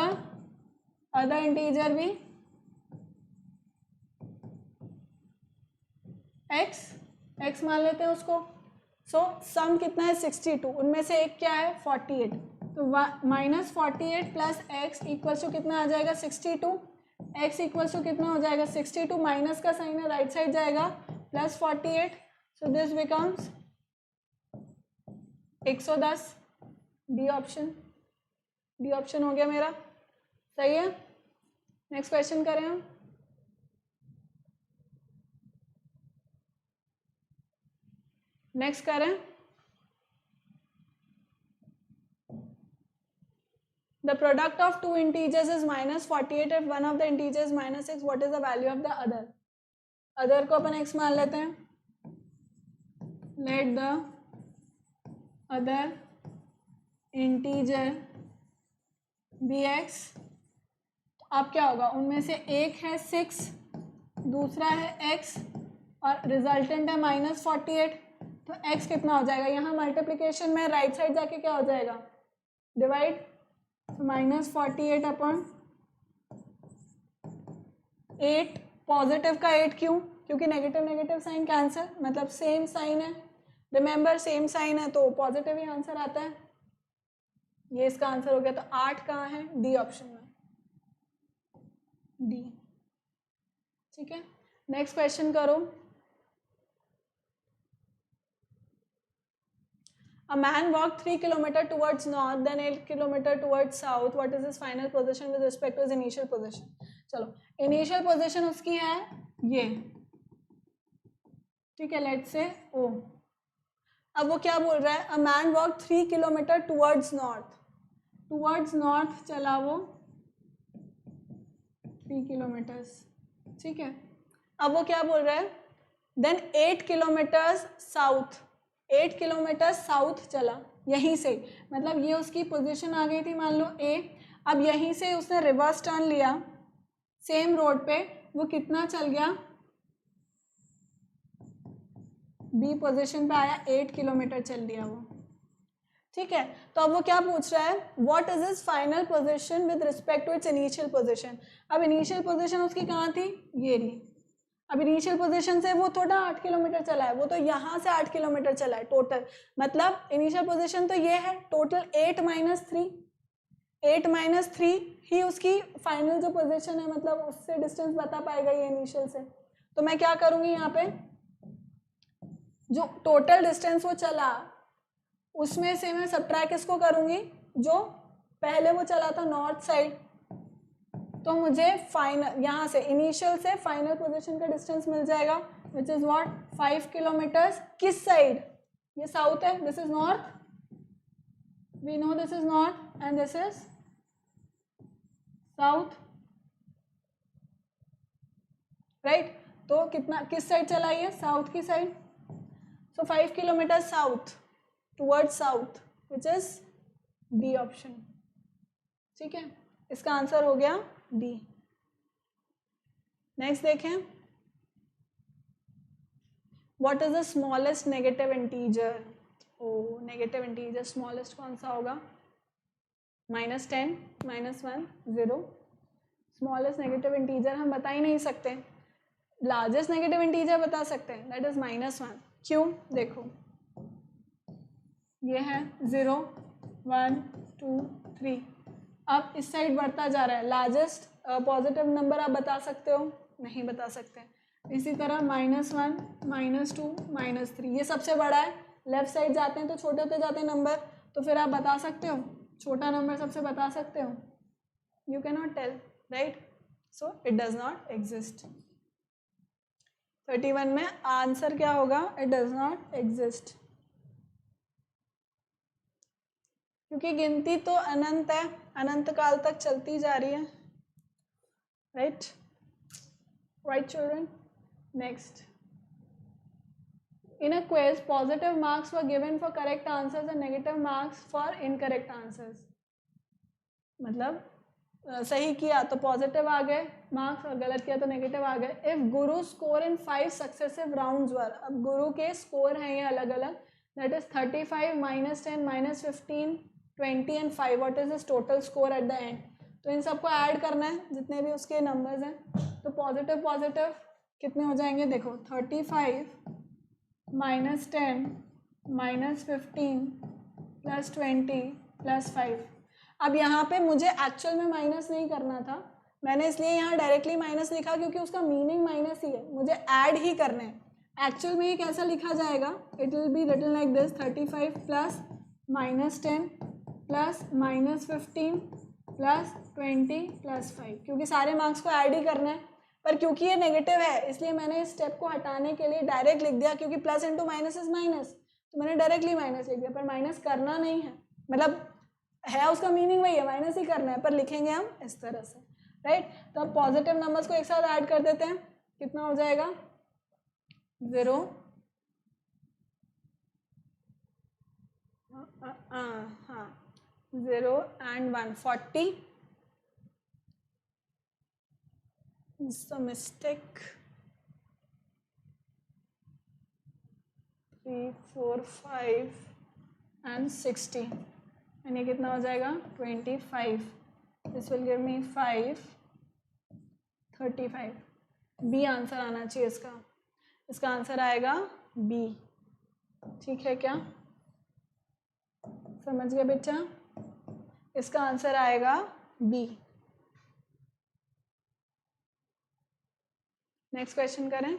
अदर इंटीजर भी x मान लेते हैं उसको। सो सम कितना है 62, उनमें से एक क्या है 48, तो -48 प्लस x इक्वल्स टू कितना आ जाएगा 62, x इक्वल्स टू कितना हो जाएगा 62, माइनस का साइन है राइट साइड जाएगा, plus 48, so this becomes 110। D option, D option हो गया मेरा, सही है। नेक्स्ट क्वेश्चन करें हम। नेक्स्ट करें, the product of two integers is -48 if one of the integers is -6, what is the value of the other? other को अपन x मान लेते हैं, let the other integer be x। अब क्या होगा, उनमें से एक है 6, दूसरा है x और रिजल्टेंट है -48, तो x कितना हो जाएगा, यहाँ मल्टीप्लिकेशन में राइट साइड जाके क्या हो जाएगा, डिवाइड, -48 अपॉन 8, पॉजिटिव का 8 क्यों, क्योंकि नेगेटिव नेगेटिव साइन कैंसिल, मतलब सेम साइन है, रिमेंबर सेम साइन है तो पॉजिटिव ही आंसर आता है, ये इसका आंसर हो गया। तो 8 कहाँ है, डी ऑप्शन में, डी, ठीक है। नेक्स्ट क्वेश्चन करो। A man walked 3 kilometers towards north, then 8 kilometers towards south. What is his final position with respect to his initial position? चलो, initial position उसकी है ये, ठीक है, let's say O। अब वो क्या बोल रहा है, A man walked 3 kilometers towards north, towards north चला वो 3 kilometers, ठीक है। अब वो क्या बोल रहा है, then 8 kilometers south, 8 kilometre south चला यहीं से, मतलब ये उसकी पोजीशन आ गई थी मान लो ए, अब यहीं से उसने रिवर्स टर्न लिया सेम रोड पे, वो कितना चल गया, बी पोजीशन पे आया, 8 किलोमीटर चल दिया वो, ठीक है। तो अब वो क्या पूछ रहा है, what is his final position with respect to its initial position. अब इनिशियल पोजीशन उसकी कहाँ थी, ये रही। अब इनिशियल पोजीशन से वो थोड़ा 8 किलोमीटर चला है, वो तो यहाँ से 8 किलोमीटर चला है टोटल, मतलब इनिशियल पोजीशन तो ये है, टोटल 8 - 3 ही उसकी फाइनल जो पोजीशन है, मतलब उससे डिस्टेंस बता पाएगा ये इनिशियल से। तो मैं क्या करूँगी, यहाँ पे जो टोटल डिस्टेंस वो चला उसमें से मैं सबट्रैक्ट इसको करूँगी, जो पहले वो चला था नॉर्थ साइड, तो मुझे फाइनल यहाँ से इनिशियल से फाइनल पोजीशन का डिस्टेंस मिल जाएगा, विच इज व्हाट, 5 किलोमीटर्स। किस साइड, ये साउथ है, this is north, we know this is north and this is south, right. तो कितना, किस साइड चला है, साउथ की side, so 5 kilometre south, towards south, which is B option, ठीक है। इसका आंसर हो गया डी। नेक्स्ट देखें, what is the smallest negative integer. Oh, negative integer smallest कौन सा होगा, -10, -1, 0। स्मॉलेस्ट नेगेटिव इंटीजर हम बता ही नहीं सकते, लार्जेस्ट नेगेटिव इंटीजर बता सकते हैं, दैट इज -1। क्यों, देखो ये है 0, 1, 2, 3, अब इस साइड बढ़ता जा रहा है, लार्जेस्ट पॉजिटिव नंबर आप बता सकते हो, नहीं बता सकते। इसी तरह -1, -2, -3, ये सबसे बड़ा है, लेफ्ट साइड जाते हैं तो छोटे होते जाते हैं नंबर, तो फिर आप बता सकते हो, छोटा नंबर सबसे बता सकते हो, you can not tell, right, so it does not exist. 31 में आंसर क्या होगा, इट डज नॉट एग्जिस्ट, क्योंकि गिनती तो अनंत है, अनंत काल तक चलती जा रही है, right, right children. Next, in a quiz positive marks were given for correct answers and negative marks for incorrect answers, मतलब सही किया तो पॉजिटिव आ गए मार्क्स और गलत किया तो नेगेटिव आ गए। If Guru score in 5 successive rounds वर, अब गुरु के स्कोर हैं ये अलग अलग, that is 35, -10, -15, 20 and 5, what is his total score at the end. तो इन सबको ऐड करना है जितने भी उसके नंबर्स हैं, तो पॉजिटिव पॉजिटिव कितने हो जाएंगे, देखो 35 -10 -15 +20 +5। अब यहाँ पे मुझे एक्चुअल में माइनस नहीं करना था, मैंने इसलिए यहाँ डायरेक्टली माइनस लिखा क्योंकि उसका मीनिंग माइनस ही है, मुझे ऐड ही करने हैं। एक्चुअल में ये कैसा लिखा जाएगा, it will be written like this, 35 + -10 plus -15 plus 20 plus 5, क्योंकि सारे मार्क्स को ऐड ही करना है, पर क्योंकि ये नेगेटिव है इसलिए मैंने इस स्टेप को हटाने के लिए डायरेक्ट लिख दिया, क्योंकि plus into minus is minus, तो मैंने डायरेक्टली माइनस लिख दिया, पर माइनस करना नहीं है, मतलब है उसका मीनिंग वही है, माइनस ही करना है, पर लिखेंगे हम इस तरह से, राइट। तो अब पॉजिटिव नंबर्स को एक साथ ऐड कर देते हैं, कितना हो जाएगा 0 हाँ 0 and 1 40, it's a mistake, 3 4 5 and 60, and ये कितना हो जाएगा 25, this will give me 5 35, B answer आना चाहिए इसका, इसका आंसर आएगा बी, ठीक है क्या, समझ गए बच्चा, इसका आंसर आएगा बी। नेक्स्ट क्वेश्चन करें।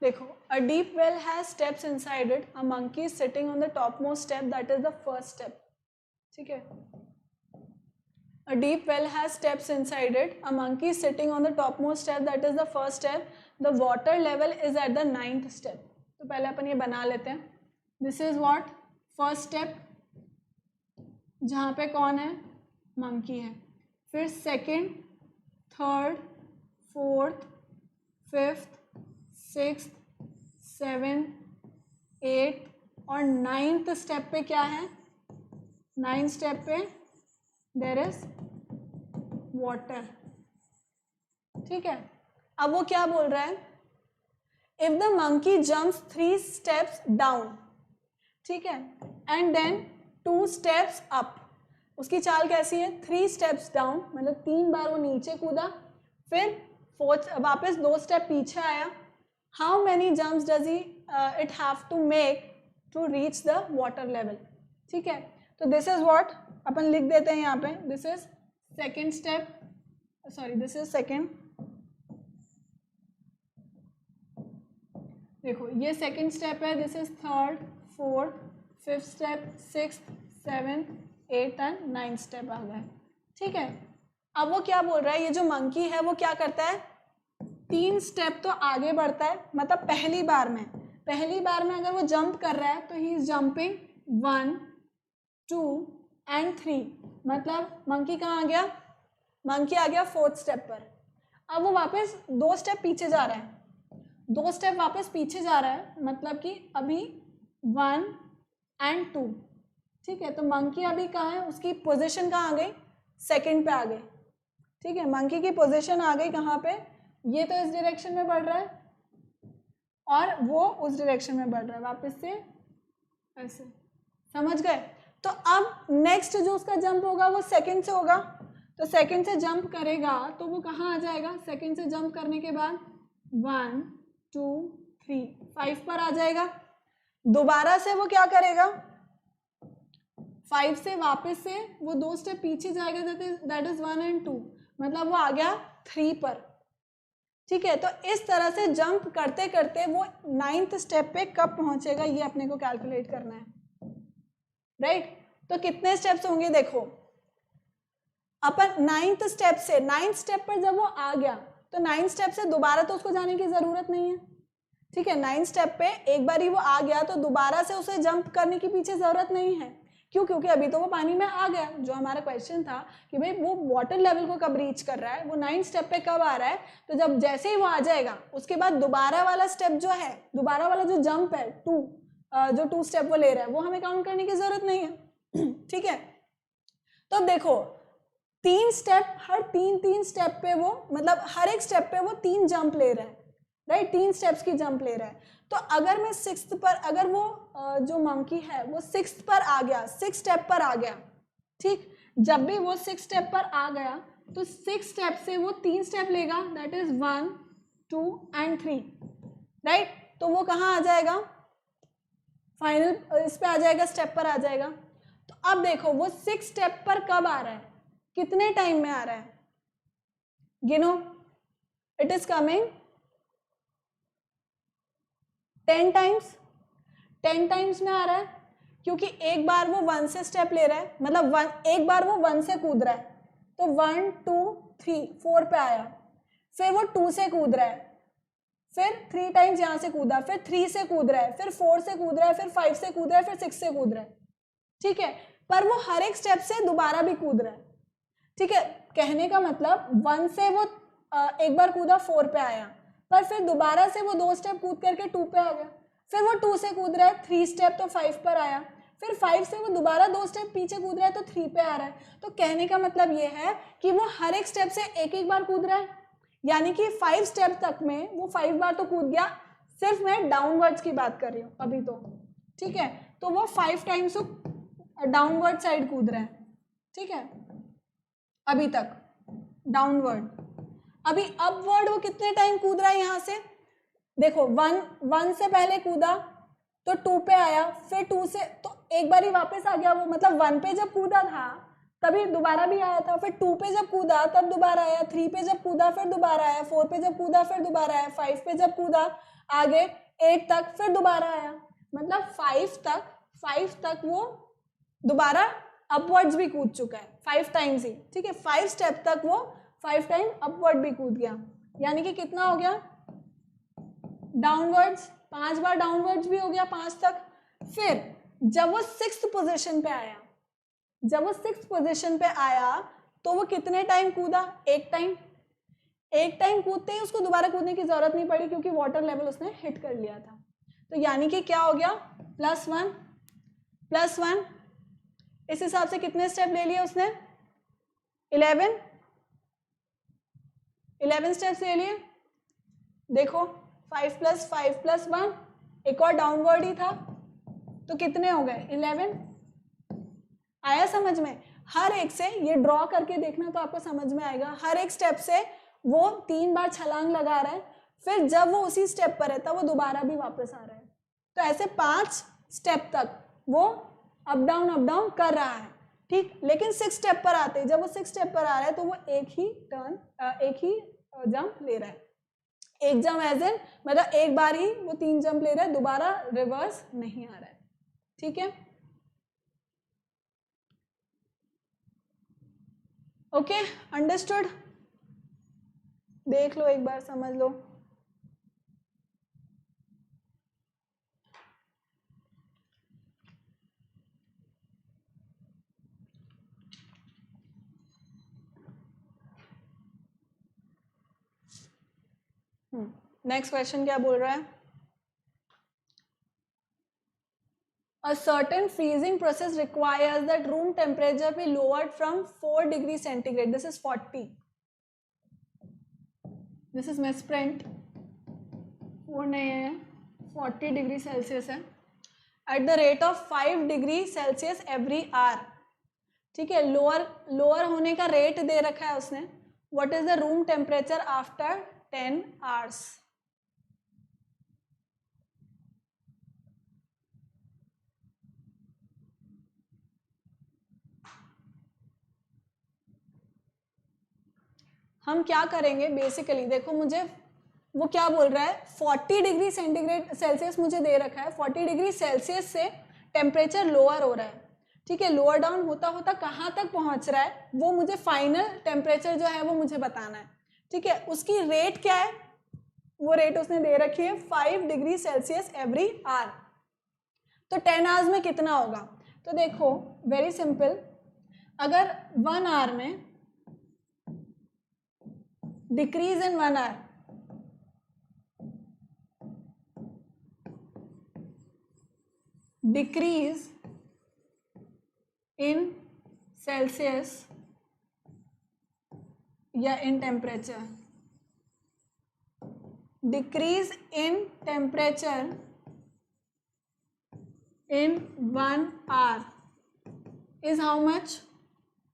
देखो, a deep well has steps inside it, a monkey is sitting on the topmost step, that is the first step, ठीक है। A deep well has steps inside it, a monkey is sitting on the topmost step, that is the first step, the water level is at the 9th step, तो पहले अपन ये बना लेते हैं, this is what first step, जहाँ पे कौन है monkey है, फिर second, third, fourth, fifth, 6th, 7th, 8th और 9th स्टेप पे क्या है, 9th स्टेप पे देयर इज वाटर, ठीक है। अब वो क्या बोल रहा है, if the monkey jumps 3 steps down, ठीक है, एंड देन 2 स्टेप्स अप, उसकी चाल कैसी है, 3 स्टेप्स डाउन मतलब 3 बार वो नीचे कूदा, फिर 4th वापस 2 स्टेप पीछे आया, how many jumps does he it have to make to reach the water level, ठीक है। तो this is what अपन लिख देते हैं यहाँ पे, this is second step, sorry this is second, देखो ये second step है, this is third, fourth, fifth step, sixth, seventh, eighth and ninth step आ गए, ठीक है। अब वो क्या बोल रहा है, ये जो मंकी है वो क्या करता है, 3 स्टेप तो आगे बढ़ता है, मतलब पहली बार में अगर वो जंप कर रहा है तो ही इज जंपिंग 1 2 and 3, मतलब मंकी कहाँ आ गया, मंकी आ गया 4th स्टेप पर। अब वो वापस 2 स्टेप पीछे जा रहा है, 2 स्टेप वापस पीछे जा रहा है, मतलब कि अभी 1 and 2, ठीक है। तो मंकी अभी कहाँ है, उसकी पोजीशन कहाँ आ गई, सेकंड पे आ गई, ठीक है। मंकी की पोजीशन आ गई कहाँ पे, ये तो इस डायरेक्शन में बढ़ रहा है और वो उस डायरेक्शन में बढ़ रहा है, वापस से ऐसे, समझ गए। तो अब नेक्स्ट जो उसका जंप होगा वो सेकंड से होगा, तो सेकंड से जंप करेगा तो वो कहाँ आ जाएगा, सेकंड से जंप करने के बाद 1 2 3 5 पर आ जाएगा, दोबारा से वो क्या करेगा, 5 से वापस से वो 2 स्टेप पीछे जाएगा, दैट इज 1 and 2, मतलब वो आ गया 3 पर, ठीक है। तो इस तरह से जंप करते करते वो 9th स्टेप पे कब पहुंचेगा ये अपने को कैलकुलेट करना है, राइट। तो कितने स्टेप्स होंगे, देखो अपन 9th स्टेप से 9th स्टेप पर जब वो आ गया तो 9th स्टेप से दोबारा तो उसको जाने की जरूरत नहीं है, ठीक है। 9th स्टेप पे एक बार ही वो आ गया तो दोबारा से उसे जंप करने की पीछे जरूरत नहीं है, क्यों, क्योंकि अभी तो वो पानी में आ गया। जो हमारा क्वेश्चन था कि भाई वो वाटर लेवल को कब रीच कर रहा है, वो 9th स्टेप पे कब आ रहा है, तो जब जैसे ही वो आ जाएगा उसके बाद दोबारा वाला स्टेप जो है, दोबारा वाला जो जंप है 2 जो 2 स्टेप वो ले रहा है वो हमें काउंट करने की जरूरत नहीं है, ठीक है। तो देखो 3 स्टेप, हर 3 स्टेप पे वो, मतलब हर एक स्टेप पे वो 3 जंप ले रहा है, राइट, 3 स्टेप्स की जंप ले रहा है। तो अगर मैं 6th पर, अगर वो जो मंकी है वो 6th पर आ गया, 6 स्टेप पर आ गया, ठीक, जब भी वो 6 स्टेप पर आ गया तो 6 स्टेप से वो 3 स्टेप लेगा, दैट इज 1 2 and 3, राइट। तो वो कहाँ आ जाएगा, फाइनल इस पे आ जाएगा, स्टेप पर आ जाएगा। तो अब देखो वो 6 स्टेप पर कब आ रहा है, कितने टाइम में आ रहा है, गिनो, इट इज कमिंग 10 टाइम्स में आ रहा है क्योंकि एक बार वो 1 से स्टेप ले रहा है, मतलब एक बार वो 1 से कूद रहा है, तो 1 2 3 4 पे आया, फिर वो 2 से कूद रहा है, फिर 3 टाइम्स यहाँ से कूदा, फिर 3 से कूद रहा है, फिर 4 से कूद रहा है, फिर 5 से कूद रहा है, फिर 6 से कूद रहा है, ठीक है। पर वो हर एक स्टेप से दोबारा भी कूद रहा है, ठीक है। कहने का मतलब 1 से वो एक बार कूदा 4 पे आया, पर फिर दोबारा से वो 2 स्टेप कूद करके 2 पे आ गया, फिर वो 2 से कूद रहा है 3 स्टेप तो 5 पर आया, फिर 5 से वो दोबारा 2 स्टेप पीछे कूद रहा है तो 3 पे आ रहा है। तो कहने का मतलब ये है कि वो हर एक स्टेप से एक एक बार कूद रहा है, यानी कि 5 स्टेप तक में वो 5 बार तो कूद गया। सिर्फ मैं डाउनवर्ड्स की बात कर रही हूँ अभी तो, ठीक है। तो वो 5 टाइम्स डाउनवर्ड साइड कूद रहा है, ठीक है, अभी तक डाउनवर्ड। अभी अपवर्ड वो कितने टाइम कूद रहा है यहाँ से, देखो 1 से पहले कूदा तो 2 पे आया, फिर 2 से तो एक बार ही वापस आ गया वो, मतलब 1 पे जब कूदा था तभी दोबारा भी आया था, फिर 2 पे जब कूदा तब दोबारा आया, 3 पे जब कूदा फिर दोबारा आया, 4 पे जब कूदा फिर दोबारा आया, 5 पे जब कूदा आगे 8 तक फिर दोबारा आया, मतलब 5 तक वो दोबारा अपवर्ड्स भी कूद चुका है 5 टाइम्स ही, ठीक है। 5 स्टेप तक वो 5 टाइम अपवर्ड भी कूद गया, यानी कि कितना हो गया डाउनवर्ड्स, 5 बार डाउनवर्ड्स भी हो गया 5 तक। फिर जब वो 6th पोजीशन पे आया, तो वो कितने टाइम कूदा, एक टाइम कूदते ही उसको दोबारा कूदने की जरूरत नहीं पड़ी क्योंकि वाटर लेवल उसने हिट कर लिया था। तो यानी कि क्या हो गया +1 इस हिसाब से कितने स्टेप ले लिए उसने, 11 स्टेप्स ले लिए। देखो 5 + 5 + 1 एक और डाउनवर्ड ही था, तो कितने हो गए 11। आया समझ में, हर एक से ये ड्रॉ करके देखना तो आपको समझ में आएगा। हर एक स्टेप से वो 3 बार छलांग लगा रहा है, फिर जब वो उसी स्टेप पर है तब वो दोबारा भी वापस आ रहा है। तो ऐसे 5 स्टेप तक वो अप डाउन कर रहा है, ठीक। लेकिन 6 स्टेप पर आते, जब वो 6 स्टेप पर आ रहा है तो वो एक ही जंप ले रहा है। एक जंप एज इन मतलब एक बार ही वो 3 जंप ले रहा है, दोबारा रिवर्स नहीं आ रहा है, ठीक है। Okay, understood. देख लो एक बार, समझ लो। नेक्स्ट क्वेश्चन क्या बोल रहा है, A certain freezing process requires that room temperature be lowered from 4 degrees centigrade. This is 40. This is misprint. 4 नहीं है, 40 डिग्री सेल्सियस है। At the rate of 5 degree Celsius every hour. ठीक है, लोअर होने का रेट दे रखा है उसने। What is the room temperature after 10 hours? हम क्या करेंगे बेसिकली, देखो मुझे वो क्या बोल रहा है, 40 डिग्री सेल्सियस मुझे दे रखा है। 40 डिग्री सेल्सियस से टेम्परेचर लोअर हो रहा है, ठीक है। लोअर डाउन होता होता कहाँ तक पहुँच रहा है वो मुझे फाइनल टेम्परेचर जो है वो मुझे बताना है, ठीक है। उसकी रेट क्या है, वो रेट उसने दे रखी है 5 डिग्री सेल्सियस एवरी आवर। तो 10 आवर्स में कितना होगा, तो देखो वेरी सिंपल, अगर 1 आवर में decrease in 1 hour, decrease in Celsius या in temperature, decrease in temperature in 1 hour is how much,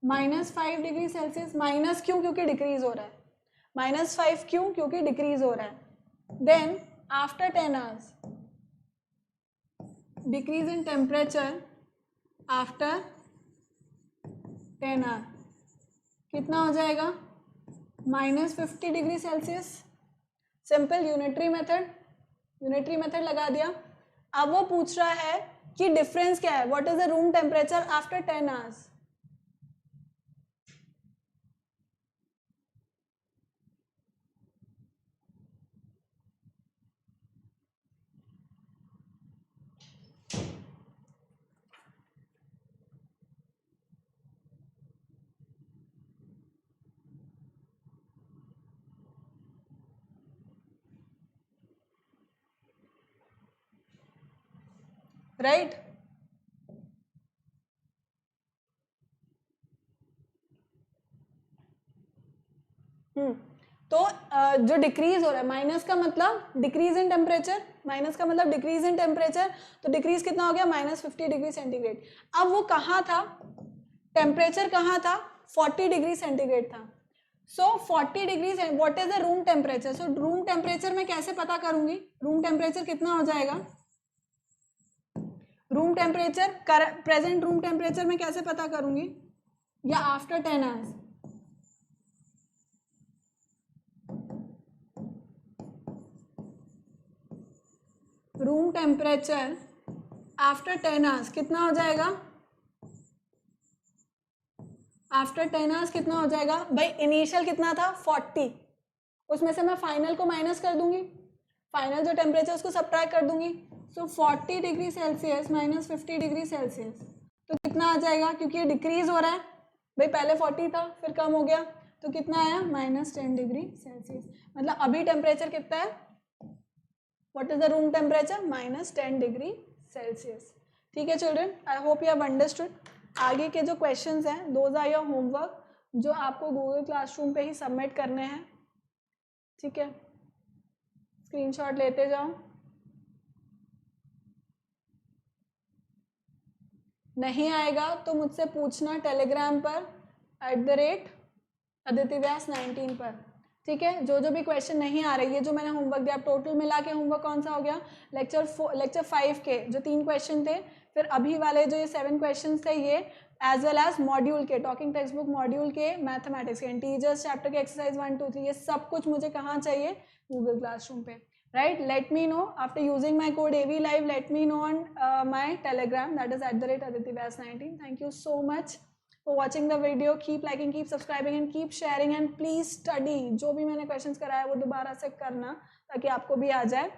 -5 degree Celsius. Minus क्यों, क्योंकि डिक्रीज हो रहा है, -5 क्यों, क्योंकि डिक्रीज हो रहा है। Then after 10 hours, decrease in temperature after 10 hour कितना हो जाएगा, -50 degree Celsius. Simple unitary method, unitary method लगा दिया। अब वो पूछ रहा है कि डिफरेंस क्या है, what is the room temperature after 10 hours. Right तो जो डिक्रीज हो रहा है, माइनस का मतलब डिक्रीज इन टेम्परेचर, माइनस का मतलब डिक्रीज इन टेम्परेचर, तो डिक्रीज कितना हो गया, -50 डिग्री सेंटीग्रेड। अब वो कहाँ था, टेम्परेचर कहाँ था, 40 डिग्री सेंटीग्रेड था। सो 40 degree, what is the room temperature, so room temperature मैं कैसे पता करूंगी, रूम टेम्परेचर कितना हो जाएगा, room temperature present room temperature मैं कैसे पता करूंगी, या after 10 hours, room temperature after 10 hours कितना हो जाएगा, आफ्टर 10 आवर्स कितना हो जाएगा भाई, इनिशियल कितना था 40, उसमें से मैं फाइनल को माइनस कर दूंगी, फाइनल जो टेम्परेचर उसको सब्ट्रैक्ट कर दूंगी। सो 40 degree Celsius minus 50 degree Celsius, तो कितना आ जाएगा, क्योंकि ये डिक्रीज हो रहा है भाई, पहले 40 था फिर कम हो गया, तो कितना आया -10 डिग्री सेल्सियस। मतलब अभी टेम्परेचर कितना है, what is the room temperature, -10 degree Celsius. ठीक है children, I hope you have understood. आगे के जो क्वेश्चंस हैं दोज आर योर होमवर्क, जो आपको गूगल क्लासरूम पे ही सबमिट करने हैं। ठीक है, स्क्रीनशॉट लेते जाओ, नहीं आएगा तो मुझसे पूछना टेलीग्राम पर @AdityaVyas19 पर। ठीक है, जो जो भी क्वेश्चन नहीं आ रही है, जो मैंने होमवर्क दिया, टोटल मिला के होमवर्क कौन सा हो गया, लेक्चर 5 के जो 3 क्वेश्चन थे, फिर अभी वाले जो ये 7 क्वेश्चन थे ये, एज वेल एज मॉड्यूल के, टॉकिंग टेक्स्ट बुक मॉड्यूल के मैथमेटिक्स के, इंटीजर्स चैप्टर के एक्सरसाइज 1, 2, 3, ये सब कुछ मुझे कहाँ चाहिए, गूगल क्लासरूम पे। Right, let me know after using my code AV Live. Let me know on my Telegram, that is @AdityaVyas19. Thank you so much for watching the video. Keep liking, keep subscribing and keep sharing, and please study. जो भी मैंने questions कराया वो दोबारा से करना ताकि आपको भी आ जाए.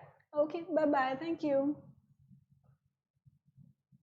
Okay, bye bye. Thank you.